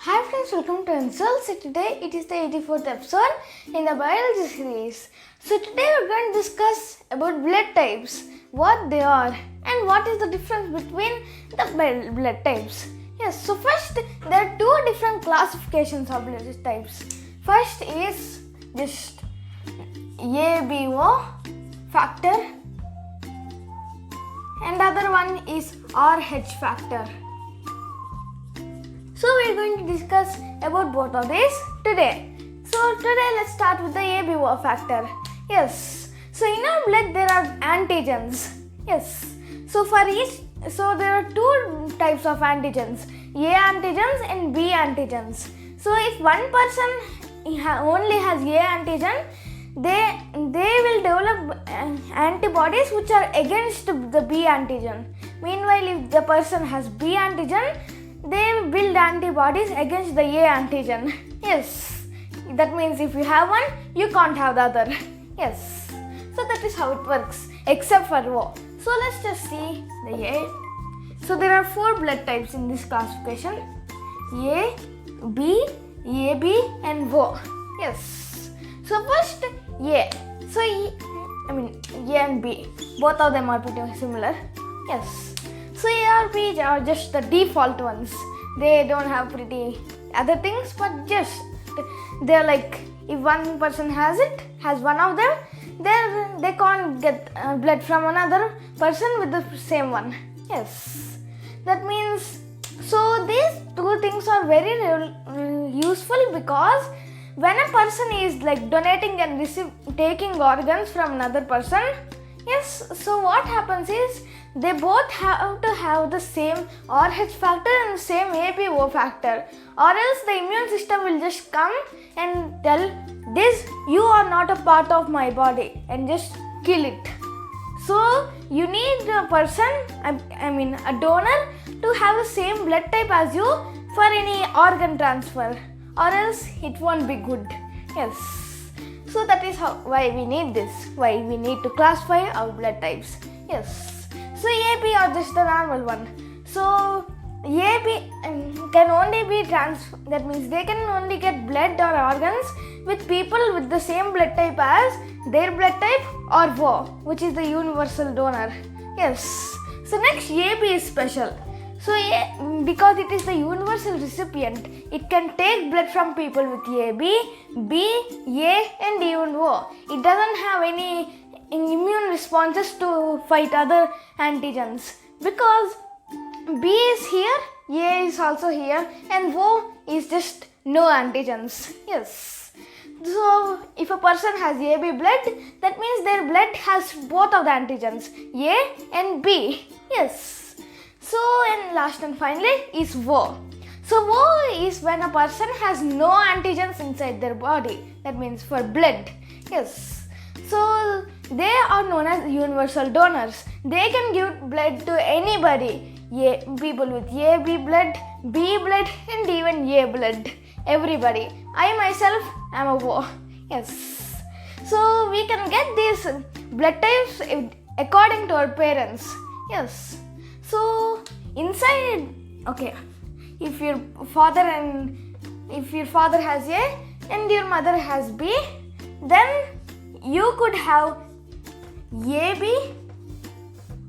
Hi friends, welcome to Results. Today it is the 84th episode in the biology series. So today we're going to discuss about blood types, what they are and what is the difference between the blood types. Yes, so first there are two different classifications of blood types. First is just ABO factor and the other one is RH factor. So we are going to discuss about both of these today. So today let's start with the ABO factor. Yes. So in our blood there are antigens. Yes. So there are two types of antigens, A antigens and B antigens. So if one person only has A antigen, they will develop antibodies which are against the B antigen. Meanwhile, if the person has B antigen, they build antibodies against the A antigen. Yes, that means if you have one, you can't have the other. Yes, so that is how it works, except for O. So let's just see the A. So there are four blood types in this classification: A, B, AB, and O. Yes. So first A. So A and B, both of them are pretty similar. Yes. So A or B are just the default ones. They don't have pretty other things, but just they're like, if one person has one of them, then they can't get blood from another person with the same one. Yes, that means, so these two things are very useful because when a person is like donating and taking organs from another person, yes, so what happens is they both have to have the same RH factor and the same ABO factor, or else the immune system will just come and tell this, you are not a part of my body, and just kill it. So you need a person, a donor, to have the same blood type as you for any organ transfer, or else it won't be good. Yes. So that is why we need this, why we need to classify our blood types. Yes. So AB are just the normal one. So AB can only be that means they can only get blood or organs with people with the same blood type as their blood type or O, which is the universal donor. Yes. So next, AB is special. So because it is the universal recipient, it can take blood from people with AB, B, A and even O. It doesn't have any immune responses to fight other antigens because B is here, A is also here, and O is just no antigens. Yes. So if a person has AB blood, that means their blood has both of the antigens, A and B. Yes. So and last and finally is O. So O is when a person has no antigens inside their body. That means for blood. Yes. So they are known as universal donors. They can give blood to anybody. People with AB blood, B blood and even A blood. Everybody. I myself am a O. Yes. So we can get these blood types according to our parents. Yes. So inside, okay, if your father has A and your mother has B, then you could have AB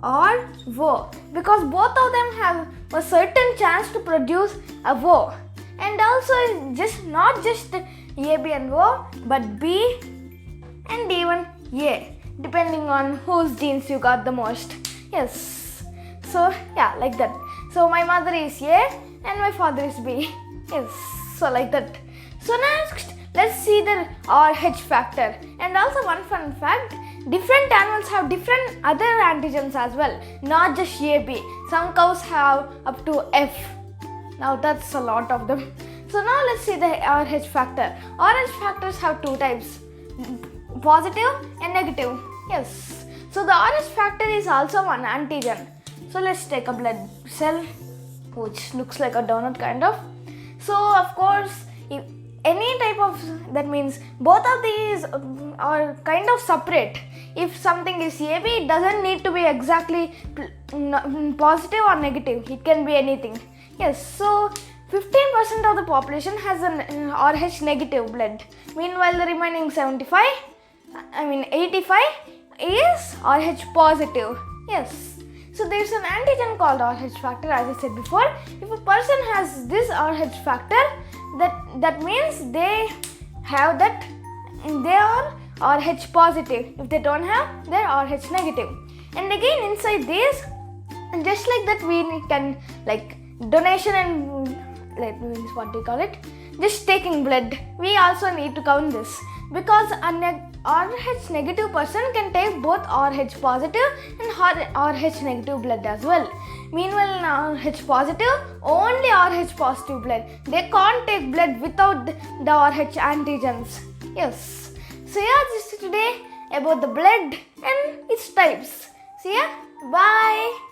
or O because both of them have a certain chance to produce a O, and also not just AB and O but B and even A, depending on whose genes you got the most. Yes. So yeah, like that. So my mother is A and my father is B. Yes, so like that. So next, let's see the RH factor. And also one fun fact, different animals have different other antigens as well, not just AB. Some cows have up to F. Now that's a lot of them. So now let's see the RH factor. RH factors have two types, positive and negative. Yes. So the RH factor is also one antigen. So let's take a blood cell which looks like a donut kind of. So of course, if any type of, that means both of these are kind of separate. If something is AB, it doesn't need to be exactly positive or negative. It can be anything. Yes, so 15% of the population has an RH negative blood. Meanwhile, the remaining 85 is RH positive. Yes. So there is an antigen called RH factor, as I said before. If a person has this RH factor, that means they have that, they are RH positive. If they don't have, they are RH negative. And again inside this, just like that, we can like donation and means what do you call it? Just taking blood. We also need to count this because an RH negative person can take both RH positive and RH negative blood as well. Meanwhile, in RH positive, only RH positive blood. They can't take blood without the RH antigens. Yes. So yeah, this is today about the blood and its types. See ya. Bye.